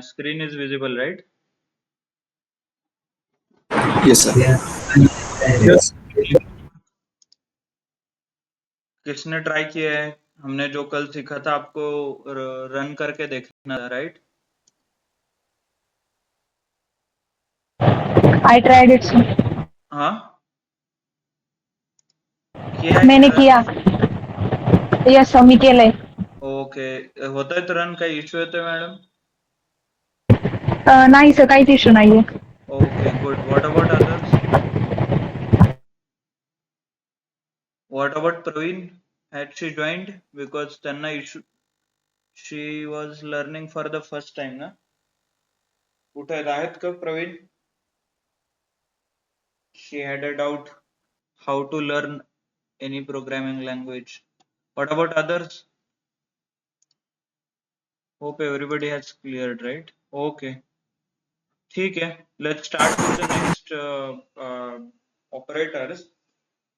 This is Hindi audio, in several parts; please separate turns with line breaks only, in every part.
My screen is visible, right?
Yes, sir.
Yes.
किसने ट्राई किया है? हमने जो कल सीखा था आपको रन करके देखना था, right?
I tried it, sir.
हाँ, किया है
मैंने
क्या?
किया। यस सर, मी केलंय.
ओके, होता है तो रन काही इश्यू येतोय मॅडम?
नाही सर, काहीच इश्यू नाहीये.
Okay, good. What about others? What about Praveen? Had she joined? Because त्यांना issue, she was learning for the first time ना? कुठे आहेत का Praveen? She had a doubt how to learn any programming language. What about others? Hope everybody has cleared, right? Okay. ठीक है. Let's start with the next operators.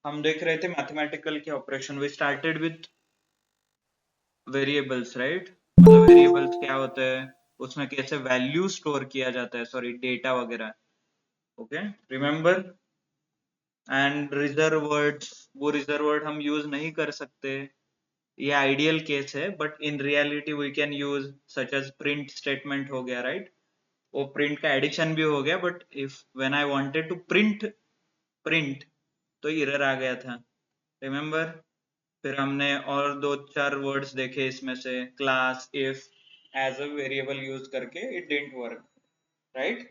हम देख रहे थे mathematical के operation. We started with variables, right? मतलब वेरिएबल्स क्या होते हैं, उसमें कैसे वैल्यू स्टोर किया जाता है, सॉरी डेटा वगैरह. Okay, remember? And reserve words, वो रिजर्व वर्ड हम यूज नहीं कर सकते, ये आइडियल केस है, but in reality we can use such as print statement हो गया, राइट? वो प्रिंट का एडिशन भी हो गया, but if when I wanted to print तो एरर आ गया था, रिमेम्बर? फिर हमने और दो चार वर्ड्स देखे इसमें से, class, if, as a variable use करके it didn't work, right?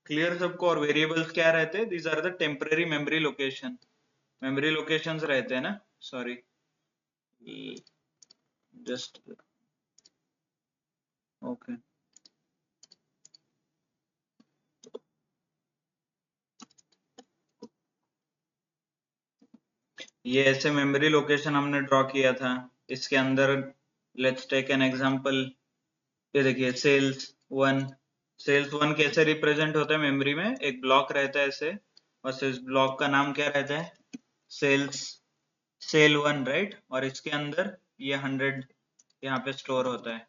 Clear सबको? और वेरिएबल्स क्या रहते हैं? These are the temporary memory location, memory locations रहते हैं ना, सॉरी, जस्ट ओके. ये ऐसे मेमोरी लोकेशन हमने ड्रॉ किया था. इसके अंदर लेट्स टेक एन एग्जांपल. ये देखिए सेल्स वन कैसे रिप्रेजेंट होता है मेमोरी में? एक ब्लॉक रहता है ऐसे, और इस ब्लॉक का नाम क्या रहता है? Cell one, right? और इसके अंदर ये 100 यहाँ पे स्टोर होता है,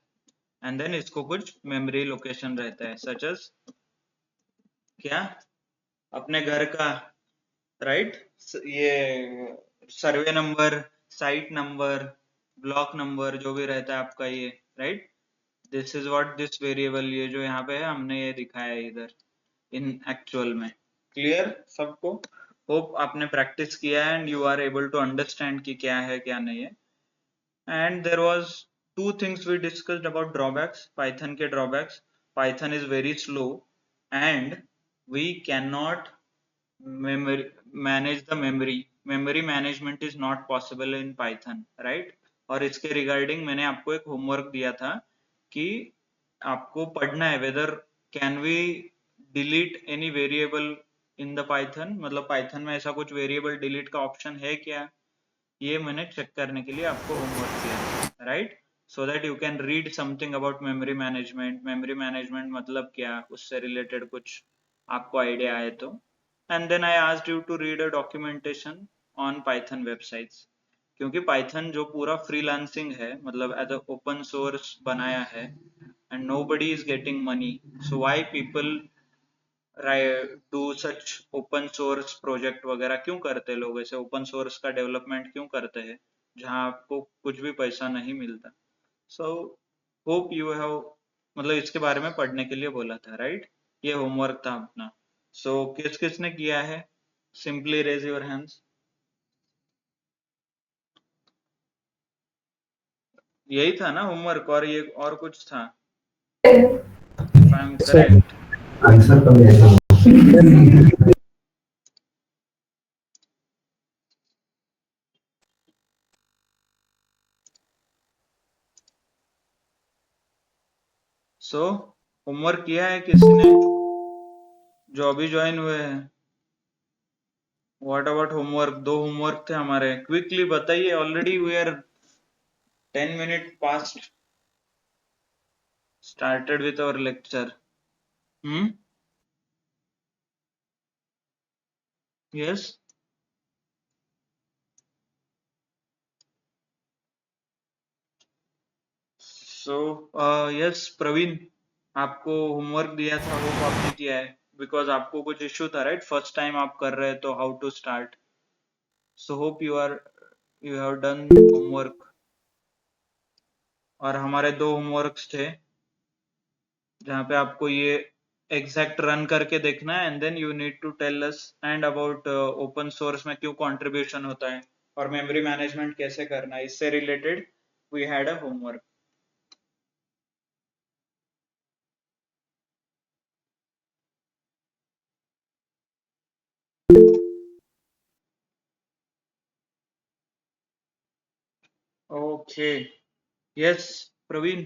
एंड देन इसको कुछ मेमोरी लोकेशन रहता है, सच एज क्या? अपने घर का, राइट? ये survey number, site number, block number, जो भी रहता है आपका ये, right? This is what this variable, ये जो यहाँ पे है हमने ये दिखाया है इधर इन एक्चुअल में. क्लियर सबको? होप आपने प्रैक्टिस किया है and you are able to understand कि क्या है क्या नहीं है. And there was two things we discussed about drawbacks, Python के drawbacks. Python is very slow and we cannot manage the memory. Memory management is not possible in Python, right? और इसके रिगार्डिंग मैंने आपको एक होमवर्क दिया था कि आपको पढ़ना है whether can we delete any variable in the Python, मतलब पाइथन में ऐसा कुछ वेरिएबल डिलीट का ऑप्शन है क्या, ये मैंने चेक करने के लिए आपको होमवर्क किया, right? So that you can read something about memory management. Memory management मतलब क्या, उससे रिलेटेड कुछ आपको आइडिया आए तो. And then I asked you to read a documentation on Python websites, क्योंकि पाइथन जो पूरा फ्रीलांसिंग है, मतलब एज अ ओपन सोर्स बनाया है, and nobody is getting money, so why people do such open source project वगैरह क्यों करते हैं लोग? ऐसे ओपन सोर्स का डेवलपमेंट क्यों करते हैं जहां आपको कुछ भी पैसा नहीं मिलता? सो होप यू हैव, मतलब इसके बारे में पढ़ने के लिए बोला था, राइट? ये होमवर्क था अपना. सो किस किसने किया है? Simply raise your hands. यही था ना होमवर्क, और ये और कुछ था? If I am correct.
Answer कम है.
सो होमवर्क किया है किसी ने जो अभी ज्वाइन हुए हैं? What about homework? दो होमवर्क थे हमारे, क्विकली बताइए. Already we are 10 minutes past started with our lecture. Yes. So yes, Praveen, आपको होमवर्क दिया था वो आपने किया है, बिकॉज आपको कुछ इश्यू था राइट, फर्स्ट टाइम आप कर रहे हैं तो how to start. So hope you have done homework. और हमारे 2 होमवर्क्स थे जहाँ पे आपको ये एग्जैक्ट रन करके देखना है, and then you need to tell us and about open source में क्यों कंट्रीब्यूशन होता है और मेमोरी मैनेजमेंट कैसे करना है, इससे related we had a homework. Okay. Yes, Praveen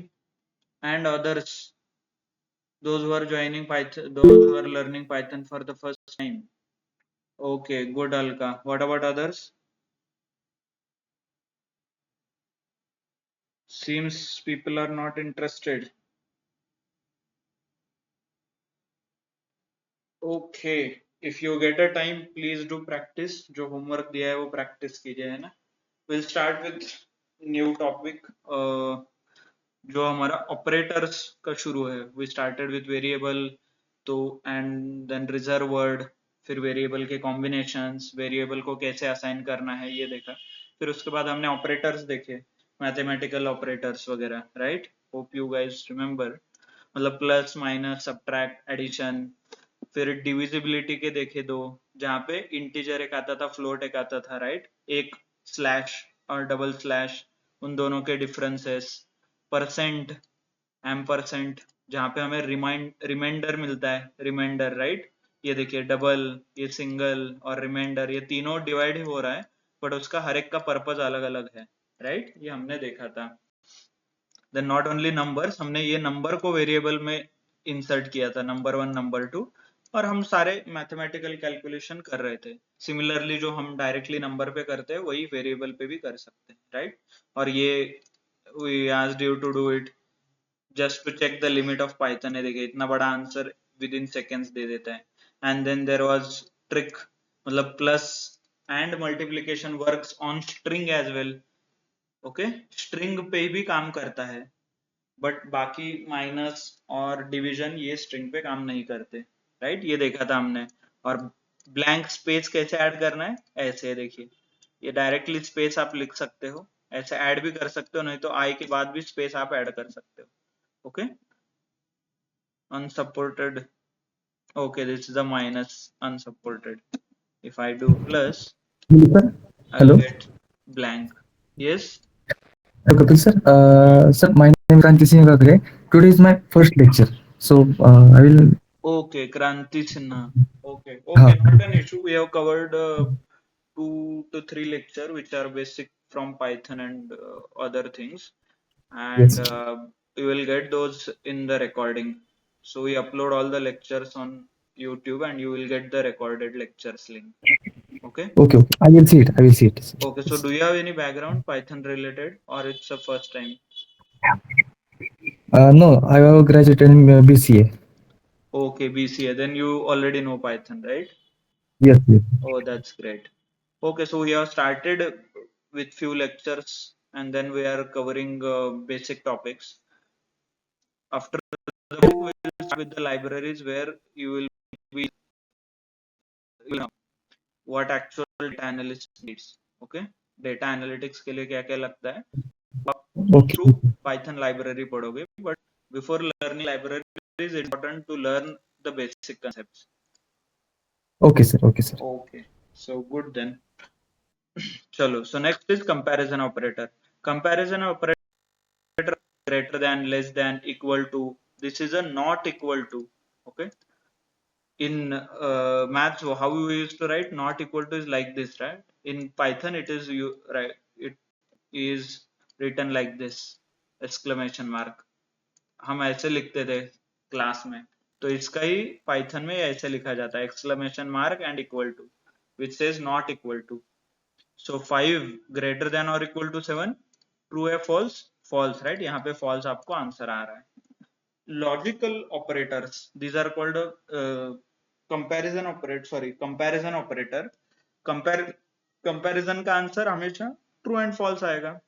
and others, those who are joining Python, those who are learning Python for the first time. Okay, good, Alka. What about others? Seems people are not interested. Okay, if you get a time, please do practice. जो homework दिया है वो practice कीजिए, है ना? We'll start with new topic. जो हमारा ऑपरेटर्स का शुरू है, वी स्टार्टेड विद वेरिएबल, तो एंड देन रिजर्व वर्ड, फिर वेरिएबल के कॉम्बिनेशंस, वेरिएबल को कैसे असाइन करना है ये देखा. फिर उसके बाद हमने ऑपरेटर्स देखे, मैथमेटिकल ऑपरेटर्स वगैरह, right. Hope you guys remember, मतलब प्लस माइनस सब्ट्रैक्ट एडिशन. फिर डिविजिबिलिटी के देखे 2, जहाँ पे इंटीजर एक आता था, फ्लोट एक आता था, राइट. एक स्लैश और डबल स्लैश, उन दोनों के डिफरेंसेस. परसेंट, एम्परसेंट, जहाँ पे हमें रिमाइंडर मिलता है, रिमाइंडर, राइट. ये देखिए डबल, ये सिंगल और रिमाइंडर, ये तीनों डिवाइड ही हो रहा है, बट उसका हर एक का पर्पज अलग अलग है, राइट. ये हमने देखा था. देन नॉट ओनली नंबर्स, हमने ये नंबर को वेरिएबल में इंसर्ट किया था, नंबर 1 नंबर 2, और हम सारे मैथमेटिकल कैलकुलेशन कर रहे थे. सिमिलरली जो हम डायरेक्टली नंबर पे करते हैं वही वेरिएबल पे भी कर सकते हैं, राइट. और ये we asked you to do it just to check the limit of Python है. देखिए इतना बड़ा आंसर विद इन सेकेंड्स दे देता है. And then there was trick, मतलब plus and multiplication works on string as well. Okay, string पे भी काम करता है, बट बाकी माइनस और डिवीजन ये स्ट्रिंग पे काम नहीं करते, राइट. ये देखा था हमने. और ब्लैंक स्पेस कैसे ऐड करना है, ऐसे देखिए, ये डायरेक्टली स्पेस आप लिख सकते हो, ऐसे ऐड भी कर सकते हो, नहीं तो आई के बाद भी स्पेस आप ऐड कर सकते हो. Okay, unsupported. Okay, this is the minus unsupported. If I do plus,
Sir,
I'll
hello.
get blank. Yes.
Hello, Kapil sir. Sir, my name is Kranti Singh Gagre. Today is my first lecture, so I will.
Okay, Kranti Sinha. Okay,
Uh,
okay, not an issue. We have covered 2 to 3 lecture which are basic from Python and other things, and
yes.
you will get those in the recording. So we upload all the lectures on YouTube, and you will get the recorded lectures link. Okay.
Okay, okay. I will see it. I will see it.
Okay, so
Yes.
do you have any background Python related, or it's the first time?
No, I have graduated in BCA.
Okay, BCA, then you already know Python, right?
Yes, yes.
Oh, that's great. Okay, so we have started with few lectures, and then we are covering basic topics. After the break, we will start with the libraries where you will be, you know, what actual data analyst needs. Okay, data analytics के लिए क्या क्या लगता है,
Okay.
through Python library पढ़ोगे, but before learning library, it is important to learn the basic concepts.
Okay, sir. Okay, sir.
Okay, so good then. Chalo, so next is comparison operator. Comparison operator, greater than, less than, equal to. This is a not equal to. Okay. In maths, how we used to write not equal to is like this, right? In Python, it is you right. It is written like this, exclamation mark. हम ऐसे लिखते थे क्लास में, तो इसका ही पाइथन में ऐसे लिखा जाता है, exclamation mark and equal to, which says not equal to. So 5 greater than और इक्वल टू 7, ट्रू है फॉल्स, फॉल्स, राइट. यहाँ पे फॉल्स आपको आंसर आ रहा है. Logical operators, these are called comparison operator, sorry comparison operator. Comparison का आंसर हमेशा ट्रू एंड फॉल्स आएगा.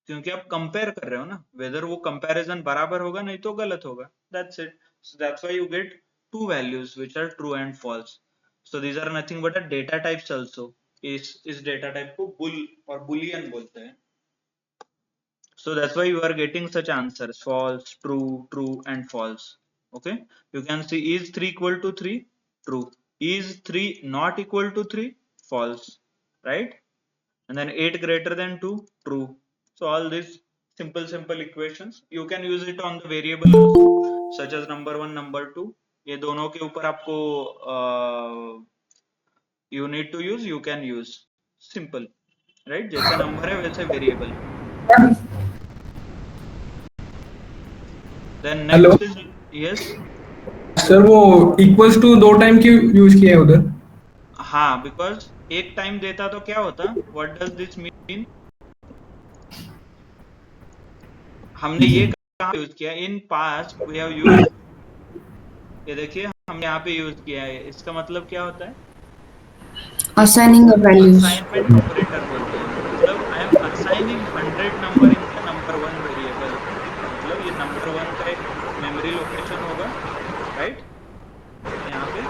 क्योंकि आप कंपेयर कर रहे हो ना, वेदर वो कंपैरिजन बराबर होगा नहीं तो गलत होगा, that's it. So that's why you get two values which are true and false. So these are nothing but a data types also. इस डेटा टाइप को बुल और बुलियन बोलते हैं. So that's why you are getting such answers: false, true, true, and false. Okay, you can see, is 3 equal to 3? True. Is 3 not equal to 3? False. Right? And then 8 greater than 2? True. So all these simple equations, you can use it on the variable also, such as number 1, number 2. ये दोनों के ऊपर आपको you need to use, you can use. Simple. Right? जैसे नंबर है वैसे variable. Then
hello
next is, yes.
Sir, वो इक्वल्स टू 2 टाइम क्यों यूज किया है उधर?
हाँ, बिकॉज एक टाइम देता तो क्या होता, व्हाट डज दिस मीन, हमने ये कहाँ यूज किया, in past we have use, ये देखिए हम यहाँ पे यूज किया है. इसका मतलब क्या होता है,
Assigning a values.
Assignment operator बोलते हैं. मतलब I am assigning 100 number in the number 1 variable. मतलब ये नंबर 1 का एक मेमोरी लोकेशन होगा, राइट, यहाँ पे,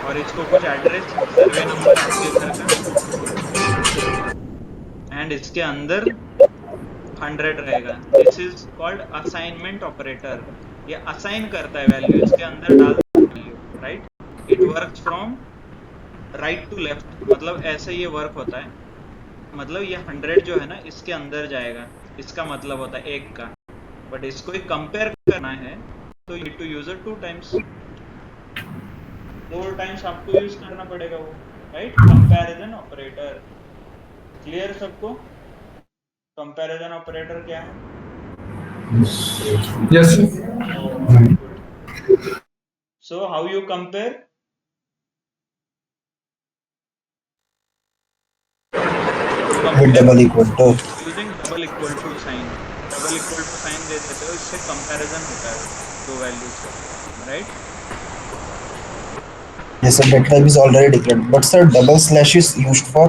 और इसको कुछ एड्रेस, सर्वे नंबर आपके घर का, एंड इसके अंदर 100 रहेगा. This is called assignment operator. ये असाइन करता है वैल्यू, इसके अंदर डाल value, right. It works from right to left. मतलब ऐसे ये वर्क होता है. मतलब ये 100 जो है ना, इसके अंदर जाएगा, इसका मतलब होता है एक का. बट इसको ही कंपेयर करना है तो you need to use it 2 times. 2 times आपको यूज करना पड़ेगा वो, राइट. Comparison operator. क्लियर सबको? कंपैरिजन ऑपरेटर क्या है?
Yes.
So how you compare?
with double equal to.
Using double equal to sign. Double equal to sign दे देते हो, इससे कंपैरिजन होता है दो वैल्यूज का, right.
Yes, sir, that type is already declared. But sir, double slash is used for.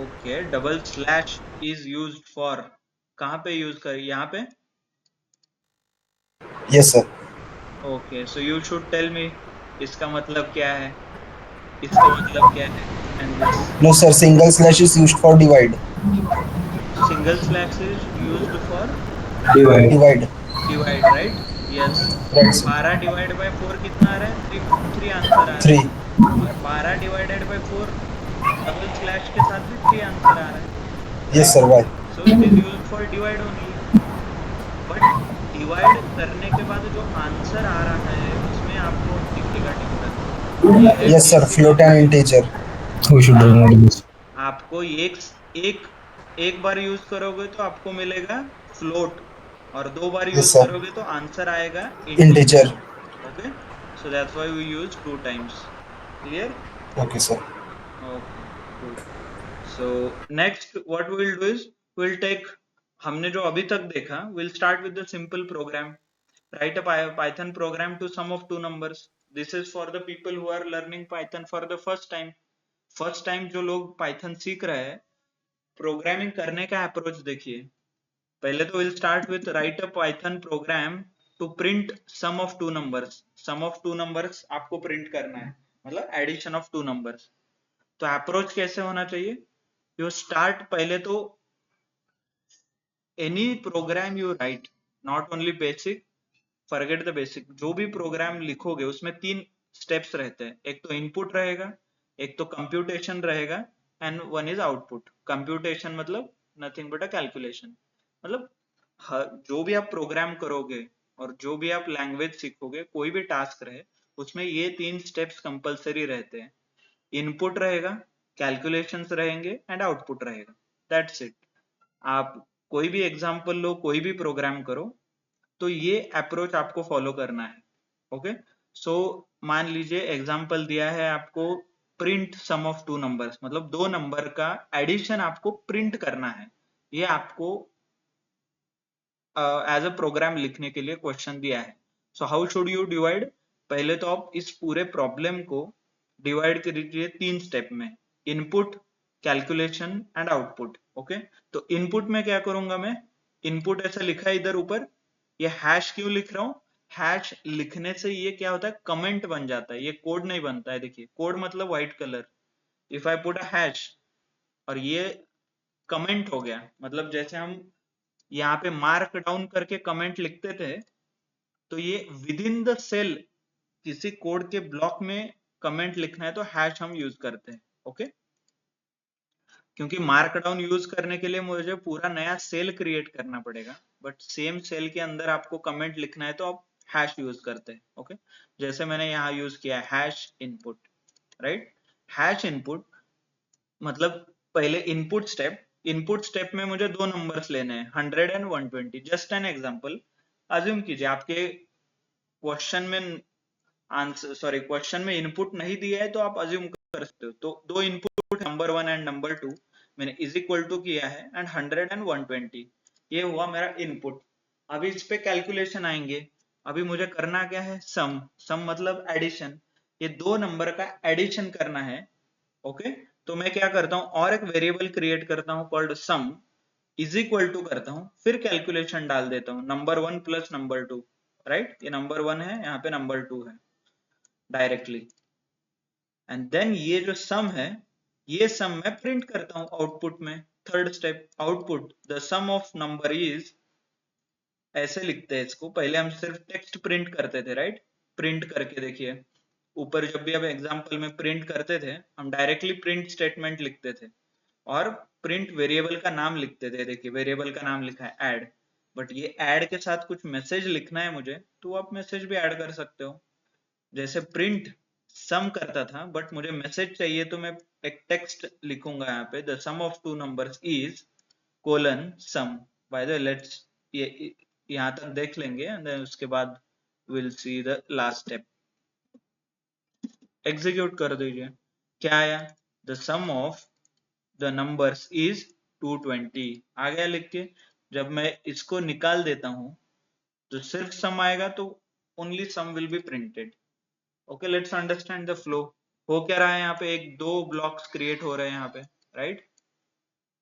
Okay, double slash is used for. कहाँ पे यूज कर, यहाँ पे?
Yes, sir.
Okay, so you should tell me इसका मतलब क्या है, इसका मतलब क्या है. And this
No, sir. Single slash is used for divide.
Single slash is used for
Divide.
Divide, right. Yes.
Right, sir.
12 divide by 4 कितना आ रहा है? 3 आंसर आ रहा है.
3.
और 12 डिवाइडेड बाय 4 डबल स्लैश के साथ भी 3 आंसर आ रहा है.
Yes, sir. Why?
So it is used for divide only. But divide करने के बाद जो आंसर आ रहा है उसमें आपको दिखेगा difference.
Yes, sir. Float and integer.
We should know this.
आपको एक बार यूज करोगे तो आपको मिलेगा फ्लोट, और 2 बार यूज
Yes, sir.
करोगे तो आंसर आएगा
Integer.
Okay. So that's why we use 2 times. Clear?
Okay, sir.
Okay, good. So next what we will do is we'll take, हमने जो अभी तक देखा, we'll start with the simple program. Write a Python program to sum of 2 numbers. This is for the people who are learning Python for the first time. First time जो लोग Python सीख रहे हैं, प्रोग्रामिंग करने का अप्रोच देखिए. पहले तो we'll start with write a Python program to print sum of 2 numbers. Sum of 2 numbers आपको प्रिंट करना है, मतलब एडिशन ऑफ 2 numbers. तो अप्रोच कैसे होना चाहिए? यू स्टार्ट, पहले तो any program you write, not only basic, forget the basic. जो भी प्रोग्राम लिखोगे उसमें 3 स्टेप्स रहते हैं. एक तो इनपुट रहेगा, एक तो कंप्यूटेशन रहेगा, and one is output. Computation मतलब नथिंग बट अ कैलकुलेशन. मतलब जो भी आप प्रोग्राम करोगे और जो भी आप लैंग्वेज सीखोगे, कोई भी टास्क रहे, उसमें ये 3 स्टेप्स कंपलसरी रहते हैं. इनपुट रहेगा, कैलकुलेशंस रहेंगे, एंड आउटपुट रहेगा. That's it. आप कोई भी एग्जांपल लो, कोई भी प्रोग्राम करो, तो ये अप्रोच आपको फॉलो करना है. ओके. सो मान लीजिए एग्जांपल दिया है आपको, प्रिंट सम ऑफ 2 नंबर्स, मतलब 2 नंबर का एडिशन आपको प्रिंट करना है. ये आपको एज अ प्रोग्राम लिखने के लिए क्वेश्चन दिया है. So how should you divide? पहले तो आप इस पूरे प्रॉब्लम को डिवाइड कीजिए 3 स्टेप में. Input, calculation and output. Okay, तो इनपुट में क्या करूंगा मैं, इनपुट ऐसा लिखा है इधर ऊपर, ये हैश क्यों लिख रहा हूं, हैश लिखने से ये क्या होता है, कमेंट बन जाता है, ये कोड नहीं बनता है। देखिए कोड मतलब white colour, if I put a hash और ये कमेंट हो गया, मतलब जैसे हम यहाँ पे मार्क डाउन करके कमेंट लिखते थे, तो ये विद इन द सेल किसी कोड के ब्लॉक में कमेंट लिखना है तो हैश हम यूज करते हैं। ओके, क्योंकि मार्क डाउन यूज करने के लिए मुझे पूरा नया सेल क्रिएट करना पड़ेगा, बट सेम सेल के अंदर आपको कमेंट लिखना है तो आप हैश यूज करते हैं। ओके, जैसे मैंने यहाँ यूज किया hash input, right. Hash input मतलब पहले इनपुट स्टेप में मुझे दो नंबर्स लेने हैं, 100 and 120। Just an example, assume कीजिए आपके क्वेश्चन में क्वेश्चन में इनपुट नहीं दिया है तो आप अज्यूम कर सकते हो। तो दो इनपुट नंबर 1 एंड नंबर 2 मैंने इज इक्वल टू किया है एंड 100 एंड 120, ये हुआ मेरा इनपुट। अभी इस पे कैलकुलेशन आएंगे, अभी मुझे करना क्या है, सम मतलब एडिशन, ये दो नंबर का एडिशन करना है। ओके, तो मैं क्या करता हूं, और एक वेरिएबल क्रिएट करता हूं called sum, is equal to करता हूं, फिर कैलकुलेशन डाल देता हूं, नंबर 1 प्लस नंबर 2, राइट। ये नंबर 1 है, यहाँ पे नंबर 2 है डायरेक्टली, एंड देन ये जो सम है, ये सम मैं प्रिंट करता हूं आउटपुट में। Third step, output the sum of number is, ऐसे लिखते हैं इसको, पहले हम सिर्फ टेक्स्ट प्रिंट करते थे, राइट। प्रिंट करके देखिए ऊपर, जब भी अब एग्जांपल में प्रिंट करते थे हम डायरेक्टली प्रिंट स्टेटमेंट लिखते थे और प्रिंट वेरिएबल का नाम लिखते थे। देखिए वेरिएबल का नाम लिखा है ऐड, बट ये ऐड के साथ कुछ मैसेज लिखना है मुझे, तो आप मैसेज भी ऐड कर सकते हो। जैसे प्रिंट सम करता था बट मुझे मैसेज चाहिए, तो मैं एक टेक्स्ट लिखूंगा यहाँ पे, the sum of two numbers is colon sum. By the way let's ये यहाँ तक देख लेंगे एंड देन उसके बाद will see the last step. Execute कर दीजिए, क्या आया, the sum of the numbers is 220 आ गया लिख के। जब मैं इसको निकाल देता हूं तो सिर्फ सम आएगा, तो only sum will be printed. Okay, let's understand the flow. हो क्या रहा है यहाँ पे, एक दो ब्लॉक्स क्रिएट हो रहे हैं यहाँ पे, राइट।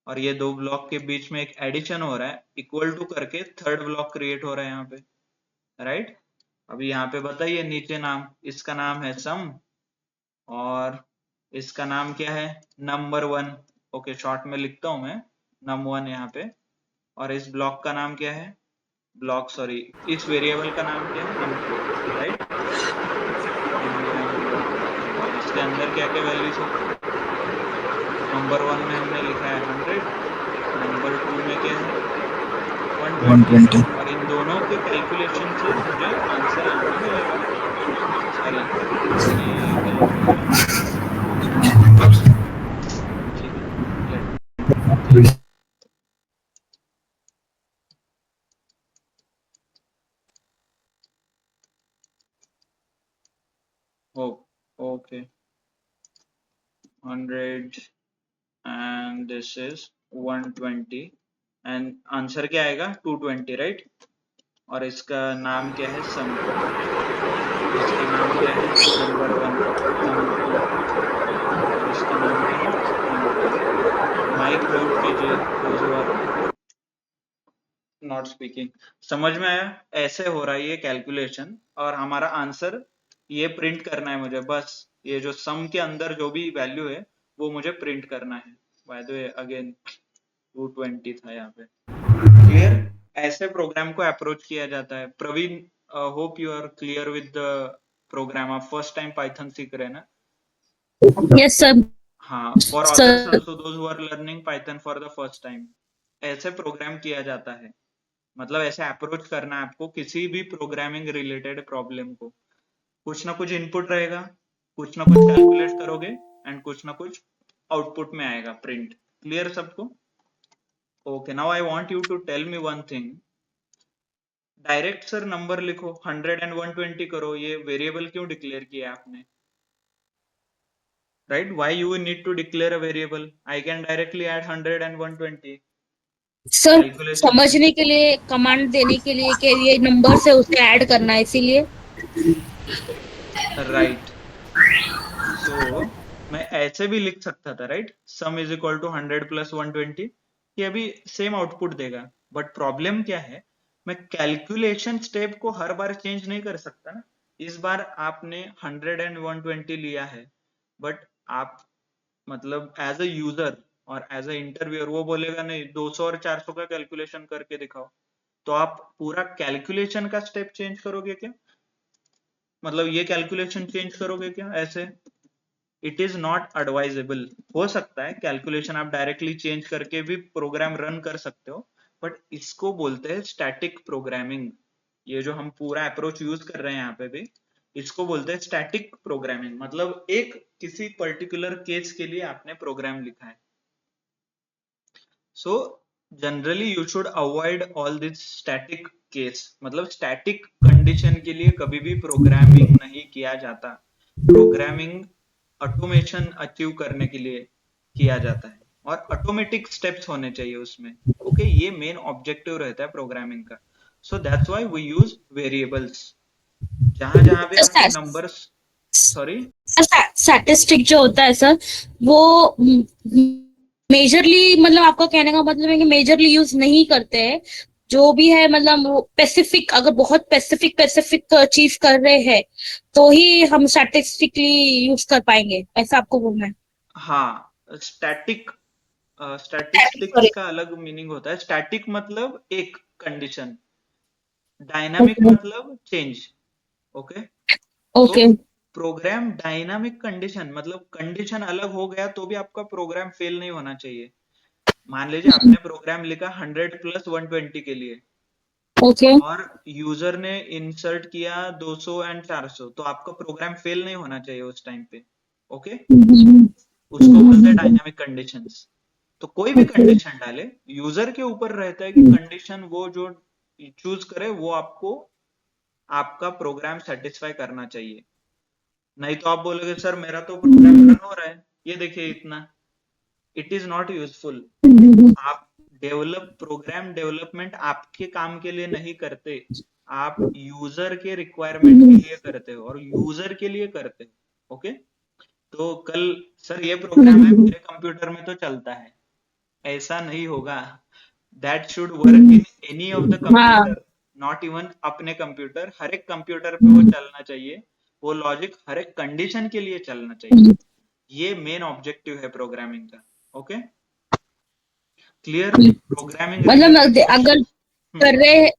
और ये दो ब्लॉक के बीच में एक एडिशन हो रहा है, इक्वल टू करके थर्ड ब्लॉक क्रिएट हो रहा है यहाँ पे, राइट। अभी यहाँ पे बताइए नीचे नाम, इसका नाम है सम और इसका नाम क्या है, नंबर 1। ओके, शॉर्ट में लिखता हूं मैं num1 यहाँ पे, और इस ब्लॉक का नाम क्या है, इस वेरिएबल का नाम क्या है, num2, राइट। और इसके अंदर क्या क्या वैल्यूज है, नंबर 1 में हमने लिखा है 100, नंबर 2 में क्या है 120, और इन दोनों के कैलकुलेशन से मुझे आंसर यहाँ पे मिलेगा। Okay, 100 and this is 120 and answer क्या आएगा 220, राइट। और इसका नाम क्या है सम, इसका नाम क्या है नंबर 1, इसका नाम क्या है, माइक म्यूट कीजिए नॉट स्पीकिंग। समझ में आया, ऐसे हो रहा है ये कैलकुलेशन और हमारा आंसर ये प्रिंट करना है मुझे, बस ये जो सम के अंदर जो भी वैल्यू है वो मुझे प्रिंट करना है। बाय द वे अगेन 220 था यहाँ पे। क्लियर, ऐसे प्रोग्राम को अप्रोच किया जाता है। Praveen, hope you are clear with the program. आप फर्स्ट टाइम पाइथन सीख रहे हैं ना?
Yes sir.
हाँ, for others also those who are learning Python for the first time, ऐसे प्रोग्राम किया जाता है। मतलब ऐसे अप्रोच करना है आपको किसी भी प्रोग्रामिंग रिलेटेड प्रॉब्लम को। कुछ ना कुछ इनपुट रहेगा, कुछ ना कुछ कैलकुलेट करोगे एंड कुछ ना कुछ आउटपुट में आएगा प्रिंट। क्लियर सबको? Okay, now I want you to tell me one thing. Direct sir number लिखो, 100 एंड 120 करो, ये वेरिएबल क्यों डिक्लेयर किया आपने? Right, why you need to declare a variable? I can directly add 100 and 120।
Sir समझने के लिए, कमांड देने के लिए कि ये नंबर से उसे ऐड करना है, इसीलिए।
राइट, सो मैं ऐसे भी लिख सकता था, right, sum is equal to 100 plus 120, ये अभी सेम आउटपुट देगा। बट प्रॉब्लम क्या है, मैं कैलकुलेशन स्टेप को हर बार चेंज नहीं कर सकता ना। इस बार आपने 100 एंड 120 लिया है, बट आप मतलब एज अ यूजर और एज अ इंटरव्यूअर वो बोलेगा नहीं 200 और 400 का कैलकुलेशन करके दिखाओ, तो आप पूरा कैलकुलेशन का स्टेप चेंज करोगे क्या? मतलब ये कैलकुलेशन चेंज करोगे क्या ऐसे? It is not advisable. हो सकता है कैलकुलेशन आप डायरेक्टली चेंज करके भी प्रोग्राम रन कर सकते हो, बट इसको बोलते हैं स्टैटिक प्रोग्रामिंग। ये जो हम पूरा अप्रोच यूज कर रहे हैं यहाँ पे भी, इसको बोलते हैं स्टैटिक प्रोग्रामिंग। मतलब एक किसी पर्टिकुलर केस के लिए आपने प्रोग्राम लिखा है। So generally you should avoid all this static case. मतलब स्टैटिक कंडीशन के लिए कभी भी प्रोग्रामिंग नहीं किया जाता। प्रोग्रामिंग ऑटोमेशन अचीव करने के लिए किया जाता है, और ऑटोमेटिक स्टेप्स होने चाहिए उसमें। ओके, ये मेन ऑब्जेक्टिव रहता है प्रोग्रामिंग का। So that's why we use variables. जहां जहां भी आपके नंबर्स, सॉरी,
स्टैटिस्टिक जो होता है सर, वो मेजरली, मतलब आपका कहने का मतलब है कि मेजरली यूज नहीं करते हैं। जो भी है मतलब वो स्पेसिफिक, अगर बहुत स्पेसिफिक चीज कर रहे हैं तो ही हम स्टैटिस्टिकली यूज कर पाएंगे, ऐसा आपको बोलना है?
हाँ, स्टैटिक स्टैटिस्टिक्स
सॉरी।
का अलग मीनिंग होता है। स्टैटिक मतलब एक कंडीशन, डायनामिक
ओके
मतलब चेंज। ओके, तो
ओके।
प्रोग्राम डायनामिक कंडीशन मतलब कंडीशन अलग हो गया तो भी आपका प्रोग्राम फेल नहीं होना चाहिए। मान लीजिए आपने प्रोग्राम लिखा 100 प्लस 120 के लिए,
ओके।
और यूजर ने इंसर्ट किया 200 एंड 400, तो आपका प्रोग्राम फेल नहीं होना चाहिए उस टाइम पे। ओके, उसको बोलते हैं डायनामिक कंडीशंस। तो कोई भी कंडीशन डाले, यूजर के ऊपर रहता है कि कंडीशन वो जो चूज करे वो आपको आपका प्रोग्राम सेटिस्फाई करना चाहिए। नहीं तो आप बोलोगे सर मेरा तो प्रोग्राम रन हो रहा है, ये देखिए इतना। It is not useful. आप प्रोग्राम डेवलपमेंट आपके काम के लिए नहीं करते, आप यूजर के रिक्वायरमेंट के लिए करते हो और यूजर के लिए करते हो। ओके, तो कल सर ये प्रोग्राम है मेरे कंप्यूटर में तो चलता है, ऐसा नहीं होगा। That should work in any of the
हाँ।
कंप्यूटर, नॉट इवन अपने कंप्यूटर। हर एक कंप्यूटर पे वो चलना चाहिए, वो लॉजिक हर एक कंडीशन के लिए चलना चाहिए। ये मेन ऑब्जेक्टिव है प्रोग्रामिंग का। Okay, clear? प्रोग्रामिंग रिलेटेड
मतलब अगर
क्वेश्चन।
कर रहे हैं,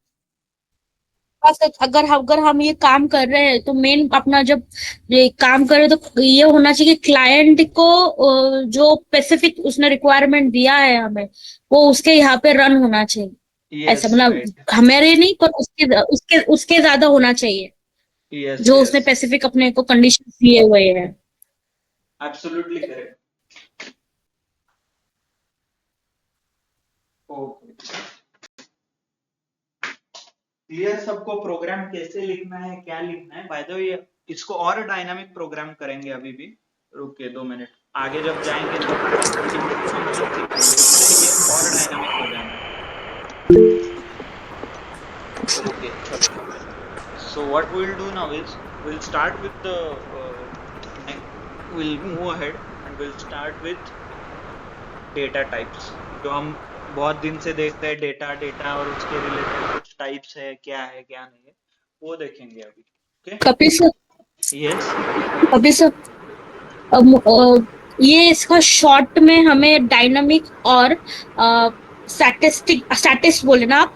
अगर हम ये काम कर रहे हैं तो मेन अपना, जब ये काम कर रहे हैं तो ये होना चाहिए कि क्लाइंट को जो स्पेसिफिक उसने रिक्वायरमेंट दिया है हमें, वो उसके यहाँ पे रन होना चाहिए। ऐसा
यस,
मतलब
राइट,
हमारे नहीं, पर उसके उसके उसके ज्यादा होना चाहिए
यस,
जो उसने
यस,
स्पेसिफिक अपने को कंडीशन दिए हुए हैं।
Absolutely correct. ओके, क्लियर सबको? प्रोग्राम कैसे लिखना है, क्या लिखना है? बाय द वे इसको और डायनामिक प्रोग्राम करेंगे अभी भी। रुकिए 2 मिनट, आगे जब जाएंगे तब इनको मतलब सीखेंगे, उससे ये और डायनामिक हो जाना है। ओके, चलो। So what we'll do now is we'll start with the we'll move ahead and we'll start with data types। जो हम बहुत दिन से देखते हैं, डेटा और उसके रिलेटेड कुछ टाइप्स है, क्या नहीं है, वो देखेंगे अभी। Okay,
Kapil sir,
yes,
Kapil sir, ये इसका शॉर्ट में हमें डायनामिक और स्टैटिस्ट बोले ना आप, तो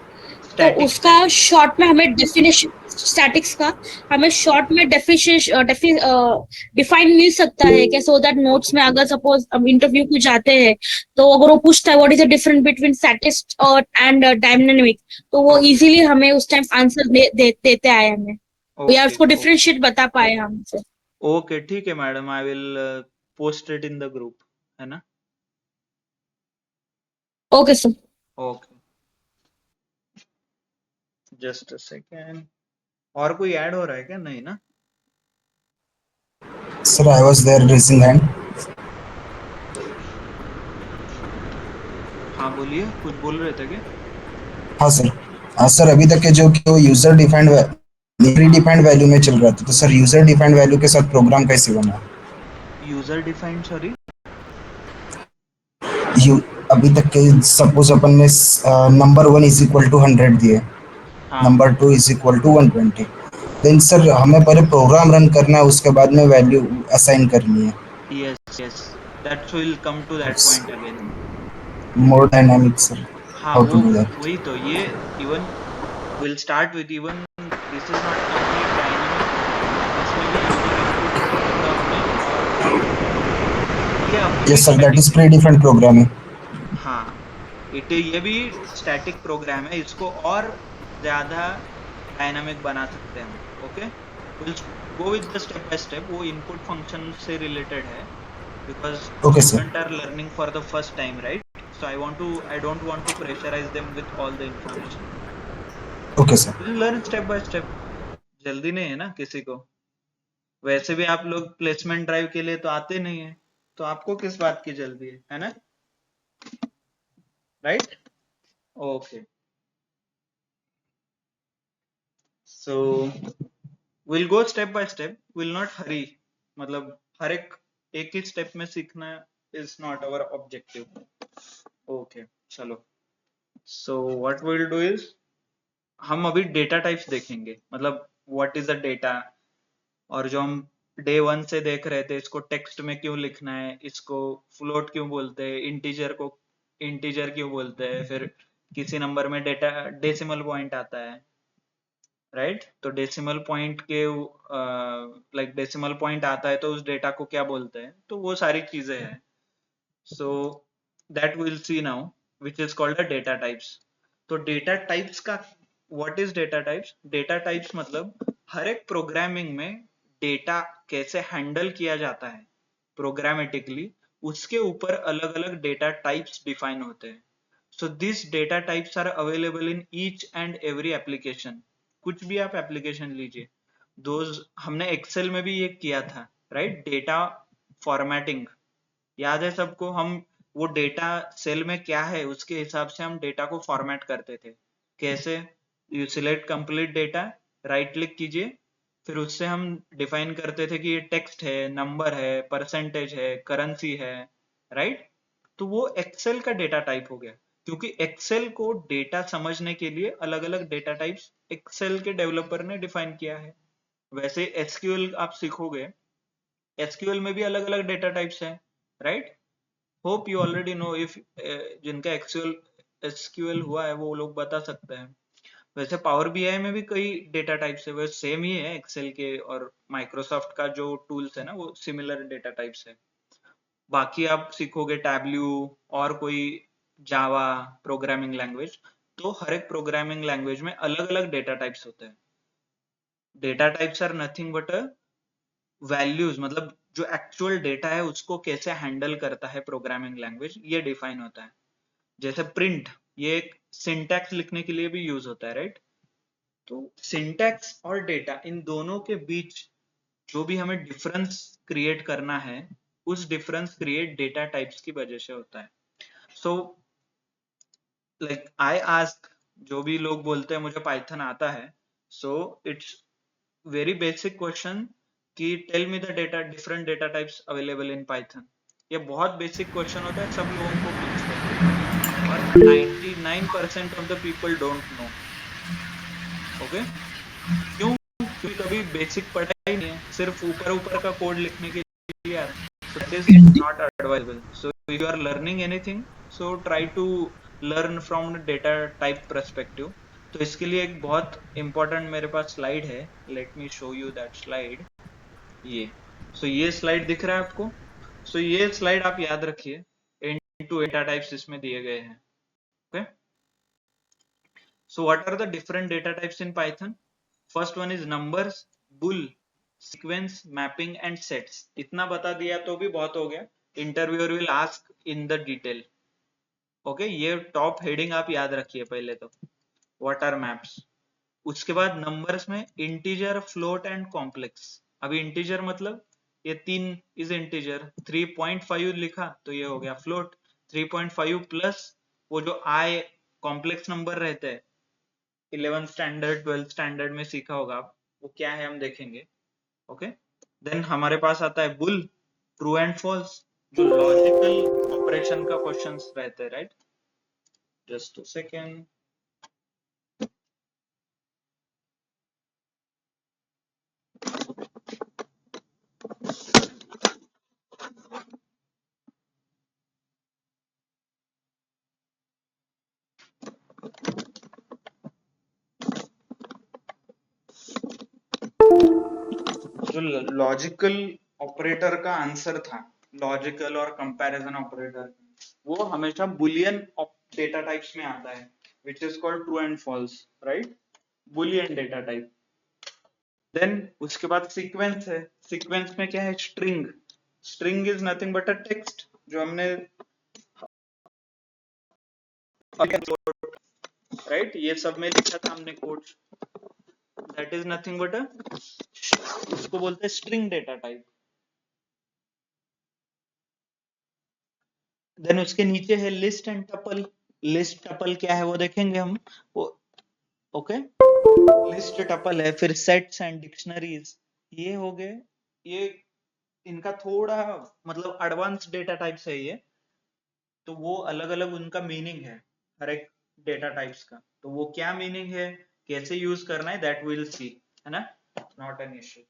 स्टैटिक
उसका शॉर्ट में हमें डेफिनेशन, स्टैटिक्स का हमें शॉर्ट में डिफाइन मिल सकता है क्या? सो दैट नोट्स में अगर सपोज हम इंटरव्यू को जाते हैं तो अगर वो पूछता है what is the difference between statist और एंड डायनामिक, तो वो इजीली हमें उस टाइम आंसर देते आए हमें, या
ओके,
उसको डिफरेंशिएट बता पाए हमसे।
ओके, ठीक है madam, I will post it in the group, है ना?
Okay sir.
Okay, just a second. और कोई ऐड हो रहा है क्या? नहीं ना?
Sir, I was there raising hand.
हाँ बोलिए, कुछ बोल रहे थे क्या?
हाँ सर, हाँ सर, अभी तक के जो कि वो user defined pre defined value में चल रहा था, तो सर यूजर डिफाइंड वैल्यू के साथ प्रोग्राम कैसे बना?
User defined, sorry.
यू अभी तक के सपोज अपन ने नंबर 1 इज इक्वल टू 100 दिए,
हाँ,
number 2 is equal to 120। Then sir हमें पहले प्रोग्राम रन करना है, उसके बाद में वैल्यू असाइन करनी है।
Yes yes, that's will come to that point again.
More dynamic sir,
हाँ,
हाउ
वो
टू डू दैट।
वही तो, ये even will start with, even this is not complete dynamic programming, इसमें भी यूजर इनपुट होगा अपने और ये अभी भी
yes sir, that
static
is
है।
Pre different programming.
हाँ, ये भी स्टैटिक प्रोग्राम है, इसको और ज्यादा डायनामिक बना सकते हैं हम। Okay, will go with the step by step. वो इनपुट फंक्शन से रिलेटेड है, because
okay sir,
student are learning for the first time, right? So I don't want to pressurize them with all the information.
Okay sir.
Will learn step by step, जल्दी नहीं है ना किसी को। वैसे भी आप लोग प्लेसमेंट ड्राइव के लिए तो आते नहीं है, तो आपको किस बात की जल्दी है ना? Right? Okay, so will go step by step, will not hurry. मतलब हर एक ही स्टेप में सीखना is not our objective. Okay, चलो। So what will do is, हम अभी डेटा टाइप्स देखेंगे, मतलब व्हाट इज अ डेटा। और जो हम डे 1 से देख रहे थे, इसको टेक्स्ट में क्यों लिखना है, इसको फ्लोट क्यों बोलते हैं, इंटीजर को इंटीजर क्यों बोलते हैं, फिर किसी नंबर में डेटा डेसिमल पॉइंट आता है, राइट? तो डेसिमल पॉइंट के लाइक डेसिमल पॉइंट आता है तो उस डेटा को क्या बोलते हैं, तो वो सारी चीजें हैं। So that will see now, which is called a data types. तो डेटा टाइप्स का, what is data types? Data types मतलब हर एक प्रोग्रामिंग में डेटा कैसे हैंडल किया जाता है प्रोग्रामेटिकली, उसके ऊपर अलग अलग डेटा टाइप्स डिफाइन होते हैं। So this data types are available in each and every application. कुछ भी आप एप्लीकेशन लीजिए, दोज हमने एक्सेल में भी ये किया था, राइट? डेटा फॉर्मेटिंग याद है सबको? हम वो डेटा सेल में क्या है उसके हिसाब से हम डेटा को फॉर्मेट करते थे। कैसे? You select complete data, right click कीजिए, फिर उससे हम डिफाइन करते थे कि ये टेक्स्ट है, नंबर है, परसेंटेज है, करेंसी है, राइट? तो वो एक्सेल का डेटा टाइप हो गया, क्योंकि एक्सेल को डेटा समझने के लिए अलग अलग डेटा टाइप्स एक्सेल के डेवलपर ने डिफाइन किया है। वैसे एसक्यूएल आप सीखोगे, एसक्यूएल में भी अलग अलग डेटा टाइप्स है, right? Hope you already know, if जिनका एसक्यूएल हुआ है वो लोग बता सकते हैं। वैसे पावर बीआई में भी कई डेटा टाइप्स है, वैसे सेम ही है एक्सेल के, और माइक्रोसॉफ्ट का जो टूल्स है ना वो सिमिलर डेटा टाइप्स है। बाकी आप सीखोगे टैब्ल्यू और कोई जावा प्रोग्रामिंग लैंग्वेज, तो हर एक प्रोग्रामिंग लैंग्वेज में अलग अलग डेटा टाइप्स होते हैं। Data types are nothing but a values, मतलब जो एक्चुअल डेटा है उसको कैसे हैंडल करता है प्रोग्रामिंग लैंग्वेज, ये डिफाइन होता है। जैसे प्रिंट, ये एक सिंटैक्स लिखने के लिए भी यूज होता है, राइट? तो सिंटैक्स और डेटा, इन दोनों के बीच जो भी हमें डिफरेंस क्रिएट करना है, उस डिफरेंस क्रिएट डेटा टाइप्स की वजह से होता है। सो लाइक आई आस्क, जो भी लोग बोलते हैं मुझे पाइथन आता है, so it's very basic question कि tell me the data different data types available in Python. ये बहुत बेसिक क्वेश्चन होता है, सब लोगों को पूछते हैं और 99% of the people don't know. Okay, क्यों? क्योंकि कभी बेसिक पढ़ा ही नहीं है, सिर्फ ऊपर ऊपर का कोड लिखने के लिए आता है। So that is not advisable. So if you are learning anything, so try to learn from the data type perspective. तो इसके लिए एक बहुत important मेरे पास स्लाइड है, let me show you that slide. ये ये स्लाइड दिख रहा है आपको? ये स्लाइड आप याद रखिए, into data types इसमें दिए गए हैं। Okay, so what are the different data types in Python? First one is numbers, bool, sequence, mapping and sets. इतना बता दिया तो भी बहुत हो गया। Interviewer will ask in the detail. Okay, ये टॉप हेडिंग आप याद रखिए पहले तो। What are maps? उसके बाद नंबर्स में इंटीजर, फ्लोट एंड कॉम्प्लेक्स। अभी इंटीजर मतलब ये 3 इज इंटीजर, 3.5 लिखा तो ये हो गया फ्लोट। 3.5 प्लस वो जो आई कॉम्प्लेक्स नंबर रहते हैं, 11th स्टैंडर्ड 12th स्टैंडर्ड में सीखा होगा आप, वो क्या है हम देखेंगे। ओके, देन हमारे पास आता है बुल, ट्रू एंड फॉल्स जो लॉजिकल ऑपरेशन का क्वेश्चंस रहते हैं, राइट? Just a second. जो लॉजिकल ऑपरेटर का आंसर था, लॉजिकल और कंपैरिजन ऑपरेटर, वो हमेशा बुलियन डेटा टाइप्स में आता है, which is called true and false, right? Boolean data type. Then उसके बाद सीक्वेंस है. सीक्वेंस में क्या है? String. String is nothing but a text, जो हमने राइट ये सब में लिखा था हमने code. That is nothing but a, उसको बोलते हैं स्ट्रिंग डेटा टाइप. देन उसके नीचे है list and tuple. List tuple क्या है वो देखेंगे हम. वो ओके, लिस्ट टपल है. फिर सेट्स एंड डिक्शनरीज, ये हो गए. ये इनका थोड़ा मतलब एडवांस डेटा टाइप्स है ये, तो वो अलग अलग उनका मीनिंग है हर एक डेटा टाइप्स का. तो वो क्या मीनिंग है, कैसे यूज करना है, दैट विल सी, है ना? Not an issue.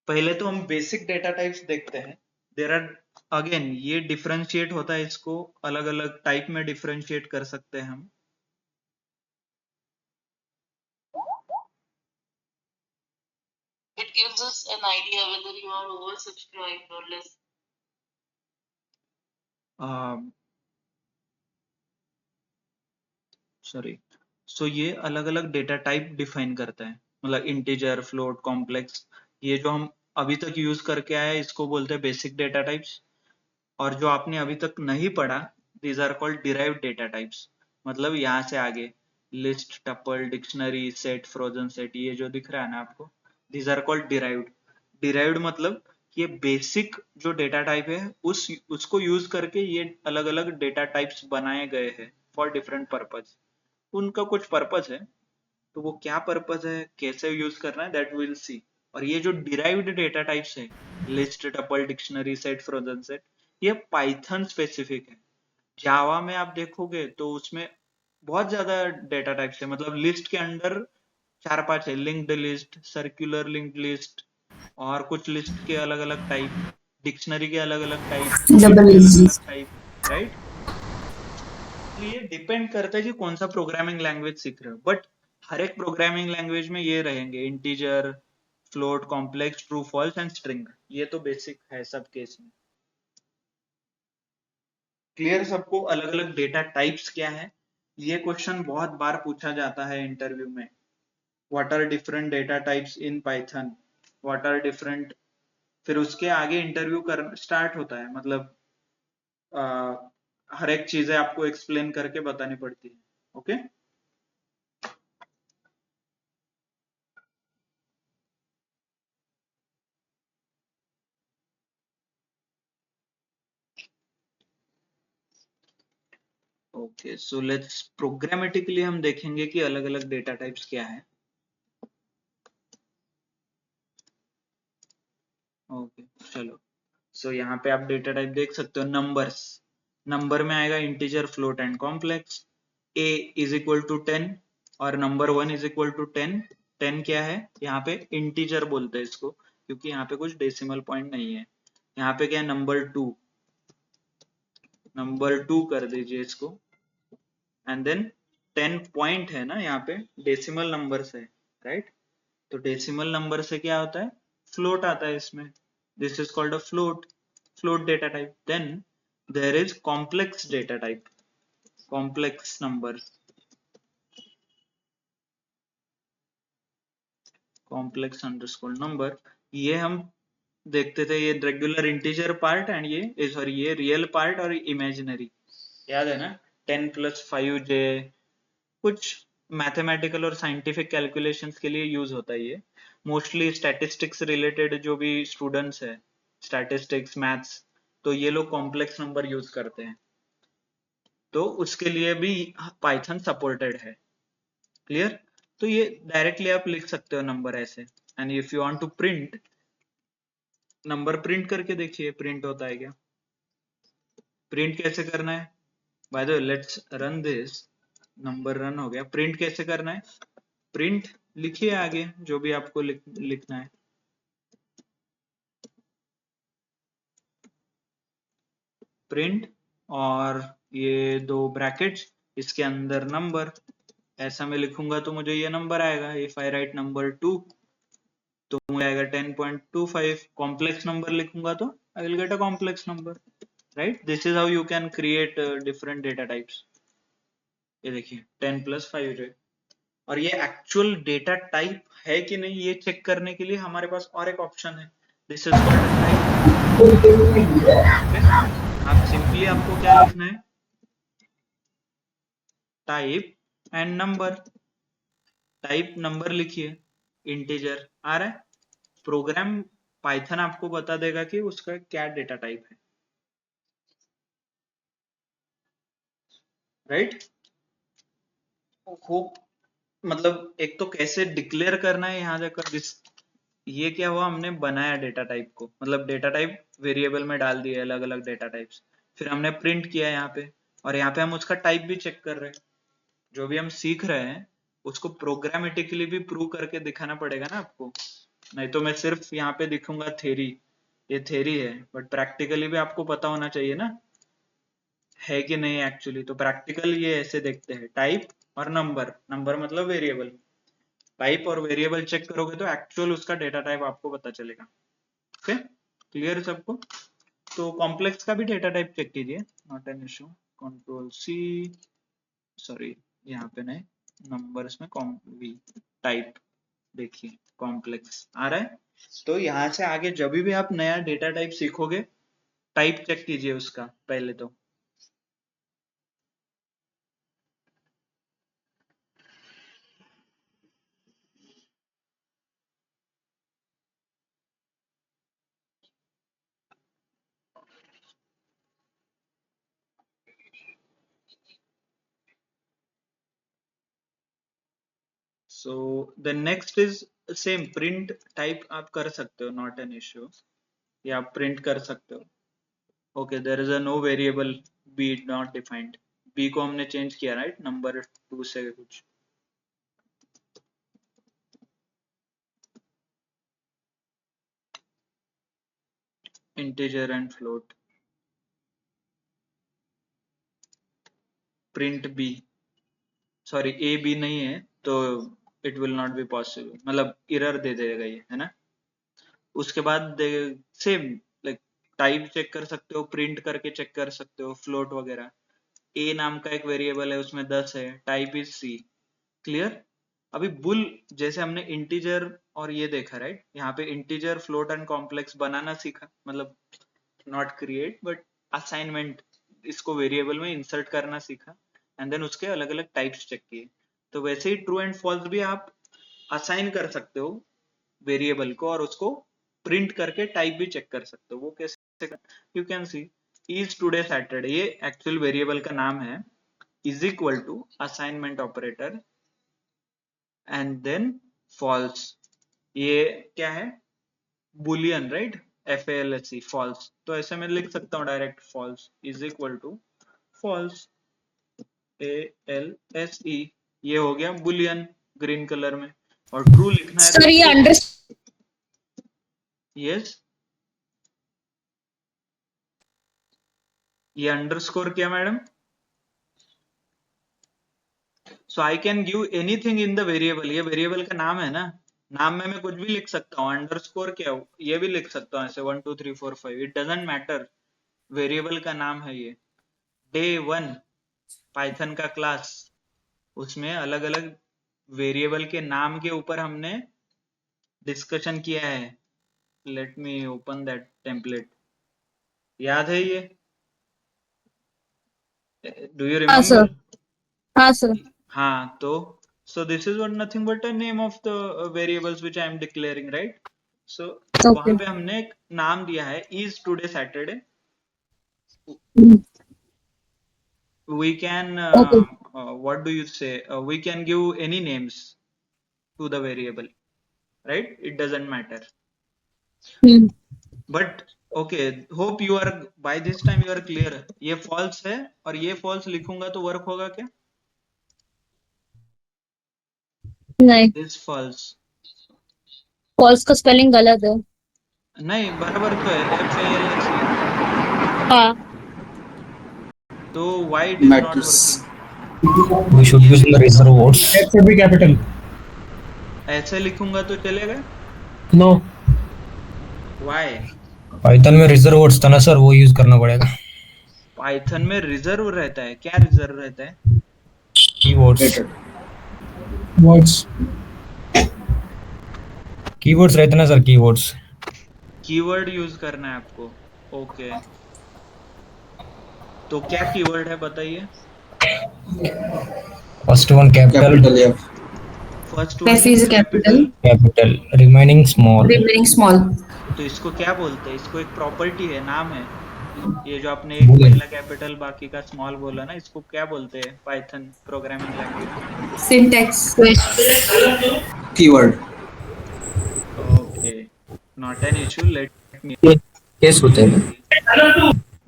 पहले तो हम बेसिक डेटा टाइप्स देखते हैं. देर आर अगेन, ये डिफरेंशिएट होता है, इसको अलग अलग टाइप में डिफरेंशिएट कर सकते हैं हम.
It gives us an idea whether you are oversubscribed or less.
Sorry. So ये अलग अलग डेटा टाइप डिफाइन करता है, मतलब इंटीजर, फ्लोट, कॉम्प्लेक्स. ये जो हम अभी तक यूज करके आए हैं, इसको बोलते हैं बेसिक डेटा टाइप्स. और जो आपने अभी तक नहीं पढ़ा, these are called derived data types. मतलब यहाँ से आगे list, tuple, dictionary, set, frozen set, ये जो दिख रहा है ना आपको, these are called derived. Derived मतलब ये बेसिक जो डेटा टाइप है उसको यूज करके ये अलग अलग डेटा टाइप्स बनाए गए हैं फॉर डिफरेंट पर्पज. उनका कुछ पर्पज है, तो वो क्या पर्पज है, कैसे यूज करना है, दैट विल सी. और ये जो डिराइव्ड डेटा टाइप्स है, list, tuple, dictionary, set, frozen set, ये पाइथन स्पेसिफिक है. जावा में आप देखोगे तो उसमें बहुत ज्यादा डेटा टाइप्स है. मतलब लिस्ट के अंदर 4-5 है. Linked list, circular linked list, और कुछ लिस्ट के अलग अलग टाइप, डिक्शनरी के अलग अलग टाइप, सेट
Double
के अलग
easy.
अलग टाइप, राइट? ये डिपेंड करता है कि कौन सा प्रोग्रामिंग लैंग्वेज सीख रहे हो. बट हर एक प्रोग्रामिंग लैंग्वेज में ये रहेंगे, integer, float, complex, true, false and string. ये तो बेसिक है सब केस में. क्लियर सबको? अलग अलग डेटा टाइप्स क्या है, ये क्वेश्चन बहुत बार पूछा जाता है इंटरव्यू में. What are different data types in Python, what are different. फिर उसके आगे इंटरव्यू कर स्टार्ट होता है. मतलब हर एक चीजें आपको एक्सप्लेन करके बतानी पड़ती है. Okay. Okay, so let's programmatically हम देखेंगे कि अलग अलग डेटा टाइप्स क्या है. ओके, चलो. सो यहाँ पे आप डेटा टाइप देख सकते हो. नंबर्स, नंबर में आएगा integer, float and complex. a is equal to 10 और नंबर 1 इज इक्वल टू 10. 10 क्या है? यहाँ पे इंटीजर बोलते हैं इसको, क्योंकि यहाँ पे कुछ डेसिमल पॉइंट नहीं है. यहाँ पे क्या है? नंबर 2. नंबर 2 कर दीजिए इसको. एंड देन 10 पॉइंट है ना, यहाँ पे डेसिमल नंबर है, राइट? तो डेसिमल नंबर से क्या होता है? फ्लोट आता है इसमें. This is called a float. Float data type. Then there is complex data type, complex number, complex underscore number. ये हम देखते थे, ये रेगुलर इंटीजर पार्ट एंड ये सॉरी ये रियल पार्ट और इमेजिनरी. याद है ना? 10 + 5j. कुछ मैथमेटिकल और साइंटिफिक कैलकुलेशंस के लिए यूज होता है ये. मोस्टली स्टैटिस्टिक्स रिलेटेड जो भी स्टूडेंट्स है, स्टैटिस्टिक्स, मैथ्स, तो ये लोग कॉम्प्लेक्स नंबर यूज करते हैं. तो उसके लिए भी पाइथन सपोर्टेड है. क्लियर? तो ये डायरेक्टली आप लिख सकते हो नंबर ऐसे. And if you want to print, number print करके देखिए प्रिंट होता है क्या। प्रिंट कैसे करना है, bye the way let's run this. Number run हो गया। प्रिंट कैसे करना है, प्रिंट लिखिए आगे जो भी आपको लिखना है। प्रिंट और ये 2 ब्रैकेट्स, इसके अंदर नंबर। ऐसा मैं लिखूंगा तो मुझे ये नंबर आएगा। इफ आई राइट नंबर 2 तो मुझे आएगा 10.25। कॉम्प्लेक्स नंबर लिखूंगा तो I will get a complex number, right. This is how you can create different data types. ये देखिए 10 + 5 जो है। और ये एक्चुअल डेटा टाइप है कि नहीं ये चेक करने के लिए हमारे पास और एक ऑप्शन है, दिस इज कॉल्ड टाइप। आप सिंपली आपको क्या लिखना है, type and number. Type number लिखिए, इंटीजर आ रहा है। प्रोग्राम पाइथन आपको बता देगा कि उसका क्या डेटा टाइप है, राइट। होप मतलब एक तो कैसे डिक्लेयर करना है यहाँ जाकर ये क्या हुआ, हमने बनाया डेटा टाइप को, मतलब डेटा टाइप वेरिएबल में डाल दिए अलग अलग डेटा टाइप्स। फिर हमने प्रिंट किया यहाँ पे, और यहाँ पे हम उसका टाइप भी चेक कर रहे हैं। जो भी हम सीख रहे हैं उसको प्रोग्रामेटिकली भी प्रूव करके दिखाना पड़ेगा ना आपको। नहीं तो मैं सिर्फ यहाँ पे दिखूंगा थ्योरी, ये थ्योरी है, बट प्रैक्टिकली भी आपको पता होना चाहिए ना है कि नहीं एक्चुअली। तो प्रैक्टिकल ये ऐसे देखते हैं, टाइप और नंबर। नंबर मतलब वेरिएबल, टाइप और वेरिएबल चेक करोगे तो एक्चुअल उसका डेटा टाइप आपको पता चलेगा। ओके, क्लियर सबको। तो कॉम्प्लेक्स का भी डेटा टाइप चेक कीजिए, not an issue. Control C, sorry यहाँ पे नहीं, नंबर्स में वी टाइप, देखिए कॉम्प्लेक्स आ रहा है। तो यहाँ से आगे जब भी आप नया डेटा टाइप सीखोगे टाइप चेक कीजिए उसका पहले तो। So the next is same, print type आप कर सकते हो, नॉट एन इश्यू, या आप प्रिंट कर सकते हो। Okay, there is a no variable B not defined. B को हमने चेंज किया, राइट, नंबर 2 से कुछ। Integer and float, print B, sorry A B नहीं है तो it will not be possible, मतलब एरर दे देगा ये, है ना। उसके बाद सेम लाइक टाइप चेक कर सकते हो, प्रिंट करके चेक कर सकते हो, फ्लोट वगैरह। ए नाम का एक वेरिएबल है उसमें 10 है, टाइप इज सी, क्लियर। अभी बुल जैसे हमने इंटीजर और ये देखा, राइट, यहाँ पे इंटीजर फ्लोट एंड कॉम्प्लेक्स बनाना सीखा, मतलब नॉट क्रिएट बट असाइनमेंट, इसको वेरिएबल में इंसर्ट करना सीखा, एंड देन उसके अलग अलग टाइप्स चेक किए। तो वैसे ही ट्रू एंड फॉल्स भी आप असाइन कर सकते हो वेरिएबल को, और उसको प्रिंट करके टाइप भी चेक कर सकते हो। वो कैसे, you can see is today Saturday, ये एक्चुअल वेरिएबल का नाम है, is equal to assignment operator and then false. ये क्या है, बुलियन, राइट, FALSE, फॉल्स। तो ऐसे मैं लिख सकता हूँ direct, false is equal to false, ALSE। ये हो गया बुलियन ग्रीन कलर में। और ट्रू लिखना है तो
सर ये
ट्रू।
अंडर
यस, ये अंडरस्कोर क्या madam, so I can give anything in the variable. ये वेरिएबल का नाम है ना, नाम में मैं कुछ भी लिख सकता हूँ। अंडरस्कोर क्या, ये भी लिख सकता हूँ ऐसे 1 2 3 4 5, इट डजंट मैटर, वेरिएबल का नाम है ये। डे 1 पाइथन का क्लास, उसमें अलग अलग वेरिएबल के नाम के ऊपर हमने डिस्कशन किया है। Let me open that template, याद है ये, डू यू
हाँ सर,
रिमेम्बर।
हाँ सर।
हाँ, तो so this is what nothing but a name of the variables which I am declaring, right? So
okay.
वहां पे हमने एक नाम दिया है is today Saturday. We can
okay.
what do you say, we can give any names to the variable, right? It doesn't matter. But okay, hope you are by this time you are clear. ये फॉल्स है और ये फॉल्स लिखूंगा तो वर्क होगा क्या?
नहीं,
दिस फॉल्स
फॉल्स का स्पेलिंग गलत है।
नहीं, बराबर तो है, FALS है।
हाँ,
तो why it is not
Matters.
Working?
We should use the reserve words.
That should be capital.
ऐसे लिखूंगा तो चलेगा?
No.
व्हाई?
पाइथन में रिजर्व वर्ड्स था ना सर, वो यूज करना पड़ेगा।
पाइथन में रिजर्व रहता है? क्या रिजर्व रहता है?
Keywords,
Words.
कीवर्ड्स रहते ना सर, कीवर्ड्स।
कीवर्ड यूज करना है आपको। ओके, तो क्या कीवर्ड है बताइए?
First one capital,
Capital F.
First
F is a capital.
Capital, remaining small.
Remaining small.
तो इसको क्या बोलते हैं? इसको एक प्रॉपर्टी है, नाम है। ये जो आपने एक
Boolean.
पहला कैपिटल बाकी का स्मॉल बोला ना, इसको क्या बोलते हैं Python programming language?
Syntax.
Keyword.
Okay, not an issue, let me.
Case होते हैं,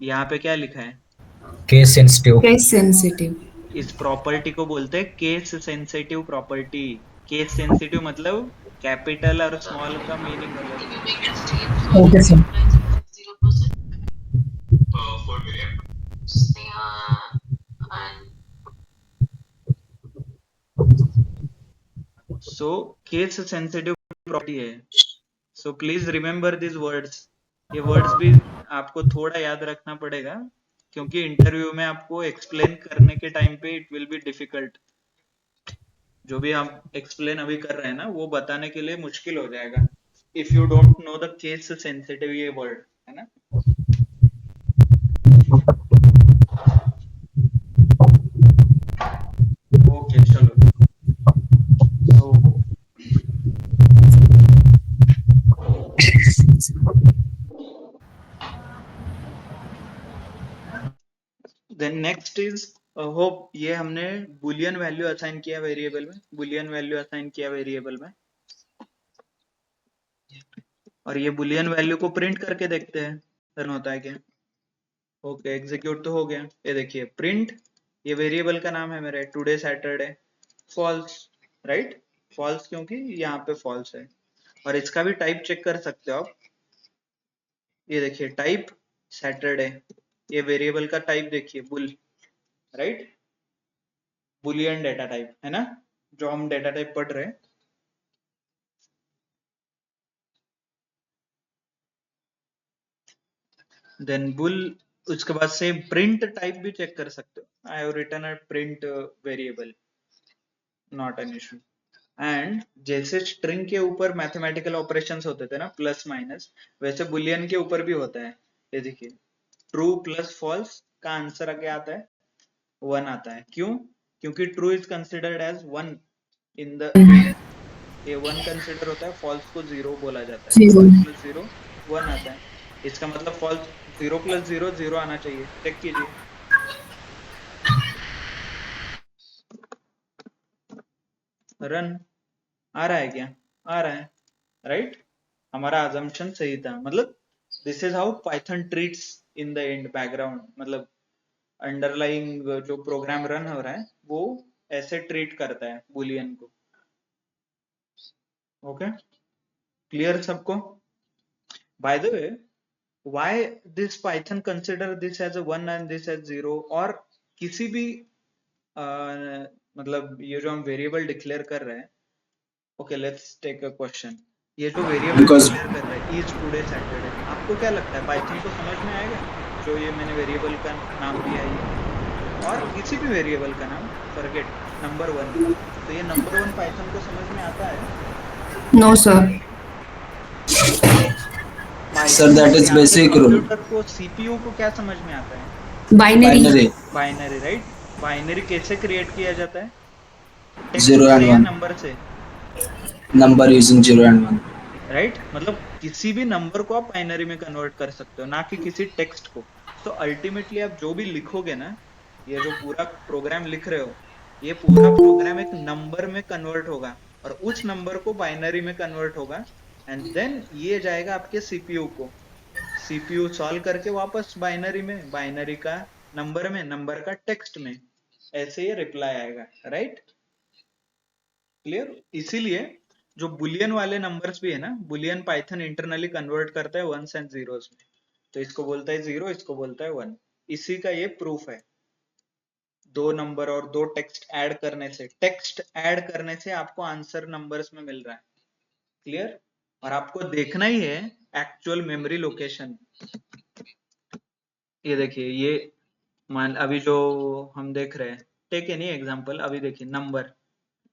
यहाँ पे क्या लिखा है?
Case sensitive.
Case sensitive.
इस प्रॉपर्टी को बोलते हैं case sensitive property. Case sensitive मतलब कैपिटल और स्मॉल का मीनिंग अलग।
Okay, sir.
So case sensitive property है। So please remember this words. ये वर्ड्स भी आपको थोड़ा याद रखना पड़ेगा, क्योंकि इंटरव्यू में आपको एक्सप्लेन करने के टाइम पे इट विल बी डिफिकल्ट। जो भी हम एक्सप्लेन अभी कर रहे हैं ना, वो बताने के लिए मुश्किल हो जाएगा if you don't know the case sensitive ये वर्ड, है ना? ओके, चलो। तो देन नेक्स्ट इज होप ये हमने बुलियन वैल्यू असाइन किया वेरिएबल में, बुलियन वैल्यू असाइन किया वेरिएबल में, और ये बुलियन वैल्यू को प्रिंट करके देखते हैं रन होता है क्या। ओके, एग्जीक्यूट तो हो गया। ये देखिए प्रिंट, ये वेरिएबल का नाम है मेरे, today Saturday, false, right? False क्योंकि यहाँ पे फॉल्स है। और इसका भी टाइप चेक कर सकते हो आप। ये देखिए टाइप सैटरडे, ये वेरिएबल का टाइप देखिए bull, right? Boolean data type है ना, जो हम डेटा टाइप पढ़ रहे हैं। देन बुल, उसके बाद से प्रिंट टाइप भी चेक कर सकते हो। I have written a print variable, not an issue. And जैसे स्ट्रिंग के ऊपर मैथमेटिकल ऑपरेशंस होते थे ना, प्लस माइनस, वैसे बुलियन के ऊपर भी होता है। ये देखिए ट्रू प्लस फॉल्स का आंसर क्या आता है? 1 आता है। क्यों? क्योंकि true is considered as 1 in the, ये 1 कंसिडर होता है, फॉल्स को 0 बोला जाता है।
0.
1 + 0 1 आता है। इसका मतलब फॉल्स 0 + 0 0 आना चाहिए। चेक कीजिए। रन आ रहा है क्या? आ रहा है, राइट? हमारा अजम्पशन सही था। मतलब this is how Python treats in the end background, मतलब अंडरलाइंग जो प्रोग्राम रन हो रहा है वो ऐसे ट्रीट करता है बुलियन को। ओके, क्लियर सबको? By the way, why this Python consider this as a 1 and this as 0? और किसी भी मतलब ये जो हम वेरिएबल डिक्लेयर कर रहे हैं, okay let's take a question. ये जो वेरिएबल
Because-
डिक्लेयर कर रहे हैं इज टुडे सैटरडे, आपको क्या लगता है पाइथन को समझ में आएगा जो ये मैंने वेरिएबल का नाम दिया है ये? और किसी भी वेरिएबल का नाम, फॉरगेट नंबर 1, तो ये नंबर 1 पाइथन को समझ में आता है?
No, sir.
Sir, that is basic rule.
Computer को, सीपीयू को क्या समझ में आता है?
Binary.
Binary.
Binary, right? Binary कैसे क्रिएट किया जाता है? टेक्स्ट
0 and
से या
1.
नंबर से,
Number using 0 and 1.
राइट? मतलब किसी भी नंबर को आप बाइनरी में कन्वर्ट कर सकते हो, ना कि किसी टेक्स्ट को। तो अल्टीमेटली आप जो भी लिखोगे ना, ये जो पूरा प्रोग्राम लिख रहे हो, ये पूरा प्रोग्राम एक नंबर में कन्वर्ट होगा और उस नंबर को बाइनरी में कन्वर्ट होगा, एंड देन ये जाएगा आपके सीपीयू को। सीपीयू सॉल्व करके वापस बाइनरी में, बाइनरी का नंबर में, नंबर का टेक्स्ट में, ऐसे ये रिप्लाई आएगा, राइट? क्लियर? इसीलिए जो बुलियन वाले नंबर्स भी है ना, बुलियन पाइथन इंटरनली कन्वर्ट करता है वंस एंड जीरोस में, तो इसको बोलता है जीरो, इसको बोलता है वन। इसी का ये प्रूफ है। दो नंबर और दो टेक्स्ट ऐड करने से आपको आंसर नंबर्स में मिल रहा है। क्लियर? और आपको देखना ही है एक्चुअल मेमोरी लोकेशन। ये देखिए, ये मान अभी जो हम देख रहे हैं, टेक एनी एग्जांपल, अभी देखिए नंबर,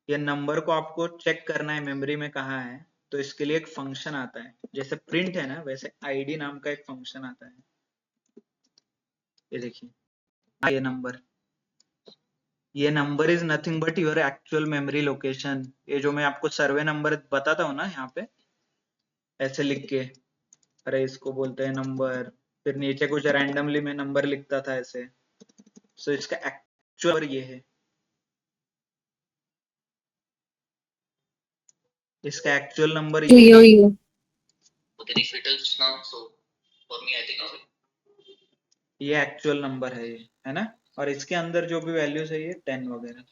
ये नंबर को आपको चेक करना है मेमोरी में कहाँ है, तो इसके लिए एक फंक्शन आता है, जैसे प्रिंट है ना, वैसे आईडी नाम का एक फंक्शन आता है। ये देखिए, ये number is nothing but your actual memory location. ये जो मैं आपको सर्वे नंबर बताता हूँ ना यहाँ पे, ऐसे लिख के, अरे इसको बोलते हैं नंबर, फिर नीचे कुछ रैंडमली में नंबर लिखता था ऐसे, सो इसका एक्चुअल ये है, इसका एक्चुअल नंबर
यो
ये एक्चुअल नंबर है, ये है ना, और इसके अंदर जो भी वैल्यूज है ये 10 वगैरह।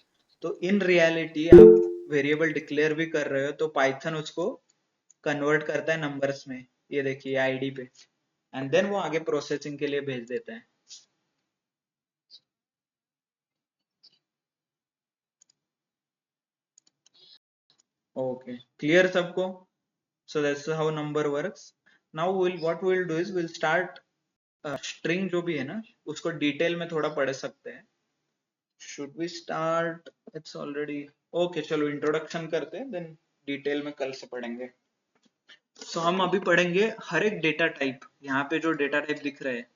तो इन रियलिटी आप वेरिएबल डिक्लेयर भी कर रहे हो तो पाइथन उसको कन्वर्ट करता है नंबर्स में, ये देखिए आईडी पे, एंड देन वो आगे प्रोसेसिंग के लिए भेज देता है। ओके, क्लियर सबको? So that's how number works. Now what we'll do is we'll start string जो भी है ना, उसको डिटेल में थोड़ा पढ़ सकते हैं। Should we start? It's already okay, चलो इंट्रोडक्शन करते हैं, देन डिटेल में कल से पढ़ेंगे। So हम अभी पढ़ेंगे हर एक डेटा टाइप, यहाँ पे जो डेटा टाइप दिख रहे हैं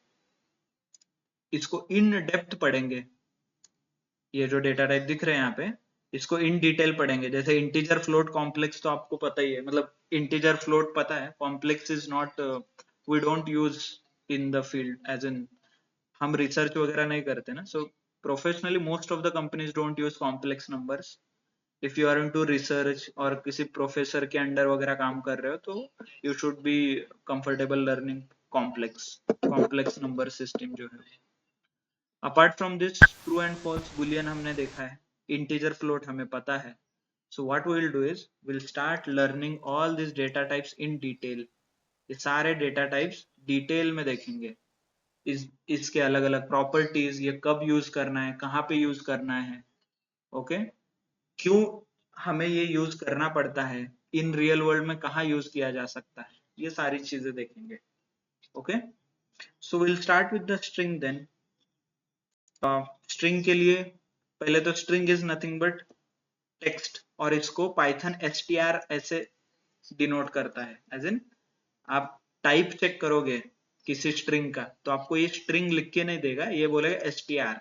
इसको इन डेप्थ पढ़ेंगे। ये जो डेटा टाइप दिख रहे हैं यहाँ पे, इसको इन डिटेल पढ़ेंगे। जैसे इंटीजर, फ्लोट, कॉम्प्लेक्स तो आपको पता ही है, मतलब इंटीजर फ्लोट पता है, complex is not, we don't use in the field, as in हम रिसर्च वगैरह नहीं करते ना, so professionally most of the companies don't use complex numbers. If you are into research और किसी प्रोफेसर के अंडर वगैरह काम कर रहे हो तो you should be comfortable learning complex number system जो है। Apart from this, true and false, boolean हमने देखा है, इंटीजर, फ्लोट हमें पता है। So what we will do is will start learning all this data types in detail. ये सारे डेटा टाइप्स डिटेल में देखेंगे, इसके अलग अलग प्रॉपर्टीज, ये कब यूज करना है, कहाँ पे यूज करना है, ओके क्यों हमें ये यूज करना पड़ता है, इन रियल वर्ल्ड में कहाँ यूज किया जा सकता है, ये सारी चीजें देखेंगे। Okay, so will start with the string then. String के लिए पहले तो string is nothing but text, और इसको पाइथन str ऐसे डिनोट करता है, एज इन आप टाइप चेक करोगे किसी स्ट्रिंग का तो आपको ये स्ट्रिंग लिख के नहीं देगा, ये बोलेगा str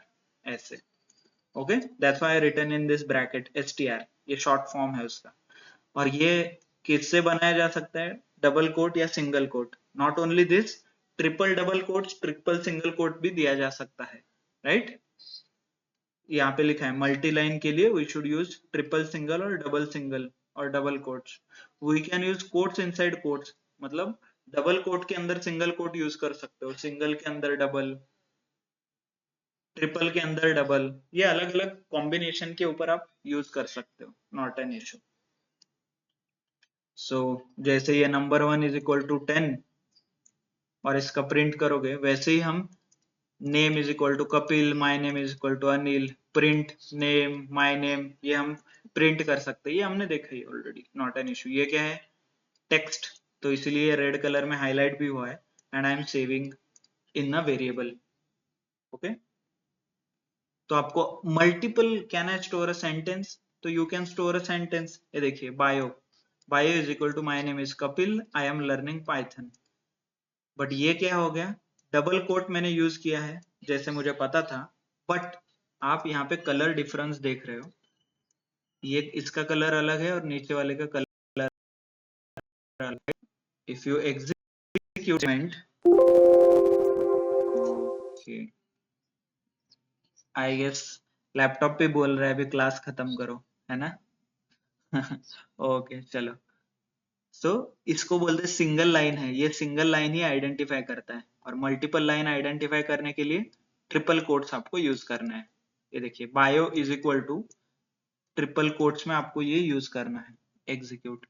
ऐसे। Okay, that's why I written in this bracket str, ये शॉर्ट फॉर्म है उसका। और ये किससे बनाया जा सकता है, डबल कोट या single quote, not only this, triple double quote, triple single quote भी दिया जा सकता है, राइट? यहाँ पे लिखा है मल्टी लाइन के लिए we should use triple single और डबल सिंगल और double quotes. We can use quotes inside quotes, मतलब डबल कोट के अंदर सिंगल कोट यूज कर सकते हो, सिंगल के अंदर डबल, ट्रिपल के अंदर डबल, ये अलग अलग कॉम्बिनेशन के ऊपर आप यूज कर सकते हो, नॉट एन इशू। सो जैसे ये नंबर 1 इज इक्वल टू 10 और इसका प्रिंट करोगे, वैसे ही हम name is equal to Kapil, my name is equal to Anil, print name my name, ये हम प्रिंट कर सकते हैं, ये हमने देखा ही ऑलरेडी, नॉट एन इशू। ये क्या है, टेक्स्ट, तो इसलिए रेड कलर में हाईलाइट भी हुआ है, and I am saving in a variable. Okay, तो आपको multiple, can I store a sentence, तो you can store a sentence. ये देखिए bio is equal to my name is Kapil, I am learning Python. But ये क्या हो गया, डबल कोट मैंने यूज किया है जैसे मुझे पता था, बट आप यहाँ पे कलर डिफरेंस देख रहे हो, ये इसका कलर अलग है और नीचे वाले का कलर अलग है। If you execute, okay, I guess laptop पे बोल रहा है अभी क्लास खत्म करो, है ना? ओके चलो, सो इसको बोलते हैं सिंगल लाइन है, ये सिंगल लाइन ही आइडेंटिफाई करता है, और मल्टीपल लाइन आइडेंटिफाई करने के लिए ट्रिपल कोट्स आपको यूज करना है। ये देखिए bio is equal to triple quotes में आपको ये यूज करना है, execute,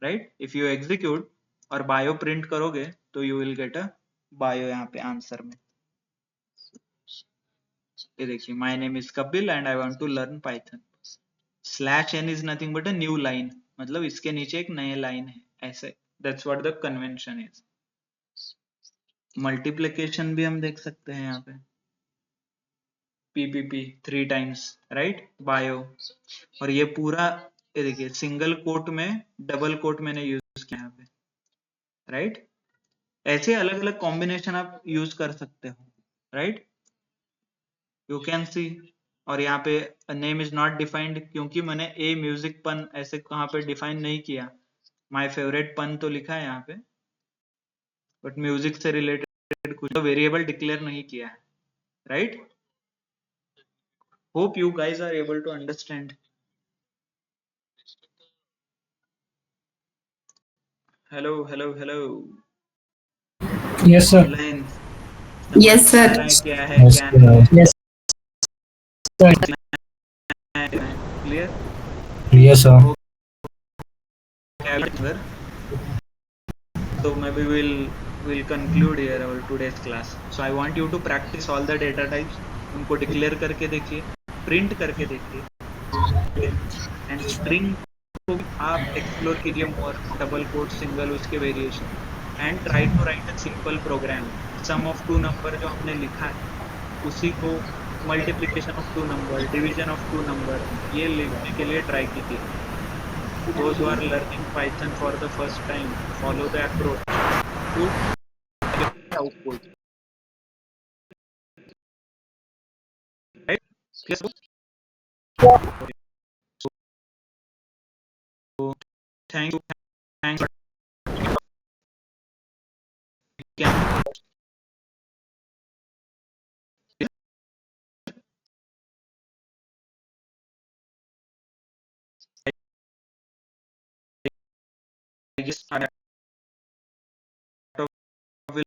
right. If you execute और बायो प्रिंट करोगे तो you will get a bio यहाँ पे आंसर में। ये देखिए my name is Kapil and I want to learn Python. Slash n is nothing but a new line, मतलब इसके नीचे एक नए लाइन है, ऐसे। That's what the convention is. Multiplication भी हम देख सकते हैं यहाँ पे, पीपीपी 3 टाइम्स, राइट, बायो। और ये पूरा ये देखिए सिंगल कोट में डबल कोट मैंने यूज किया यहाँ पे, राइट। ऐसे अलग अलग कॉम्बिनेशन आप यूज कर सकते हो, राइट, यू कैन सी। और यहाँ पे नेम इज नॉट डिफाइंड, क्योंकि मैंने ए म्यूजिक पन ऐसे कहाँ पे डिफाइन नहीं किया। माय फेवरेट पन तो लिखा है यहाँ पे, बट म्यूजिक से रिलेटेड कुछ वेरिएबल डिक्लेयर नहीं किया है, right. Hope you guys are able to understand. Hello hello hello
Yes, sir.
Lines
Yes, sir.
क्या है,
Yes,
क्या
sir.
नहीं,
Yes,
clear.
yes, sir.
Sir. So maybe we'll conclude here our today's class. So I want you to practice all the data types. उनको declare करके देखिए, print करके देखिए, and string को आप explore कीजिए more, double quote, single, उसके variation, and try to write a simple program. Sum of two number जो हमने लिखा है उसी को multiplication of two number, division of two number, ये लिखने के लिए try कीजिए। Those who are learning Python for the first time, follow the approach to get output. Right? Yes. So, thank you. Thanks. Yeah. I guess I will